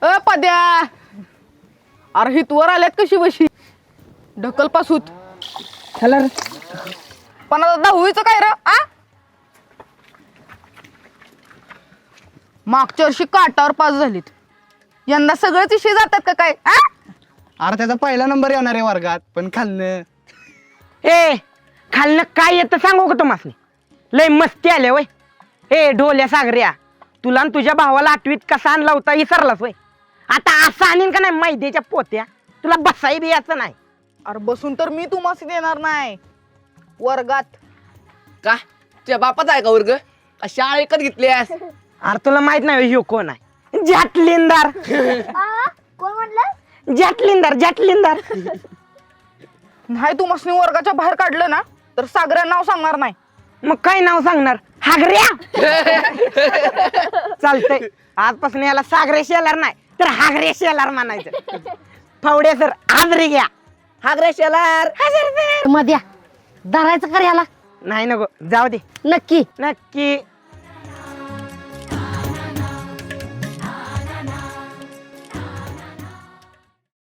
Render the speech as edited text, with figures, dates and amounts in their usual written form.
पद्या अरे हितवर आल्यात कशी बशी ढकल पासूत चला रे. पण आता 10वीचं काय र आ मागच्या वर्षी काटावर पास झालीत यंदा सगळेच विषय जातात का काय आ अरे त्याचा पहिला नंबर येणार आहे वर्गात पण खाल्लं ए खालनं काय येतं सांगू का तुम्हाला लय मस्ती आले वय. ए ढोल्या सागऱ्या तुला आणि तुझ्या भावाला 8वीत कसा आणला होता विसरलास वय. आता असं आणीन का नाही मैद्याच्या पोत्या तुला बसाई बी याचं नाही. अरे बसून तर मी तुम्हाला देणार नाही वर्गात का तुझ्या बापाचा आहे का वर्ग का शाळा एकच घेतलीस अरे तुला माहित नाही ह्यो कोण आहे जॅटलिंदार कोण म्हटलं? जॅटलिंदार नाही तुम्हाला वर्गाच्या बाहेर काढलं ना तर सागऱ्या नाव सांगणार नाही. मग काय नाव सांगणार हागऱ्या चालतंय आजपासून याला सागरे शेलार नाही तर हागरे शेलार म्हणायचं. फावड्या सर हाजरी घ्या हागरे शेलार मध्ये धरायचं कर याला नाही नको जाऊ दे नक्की नक्की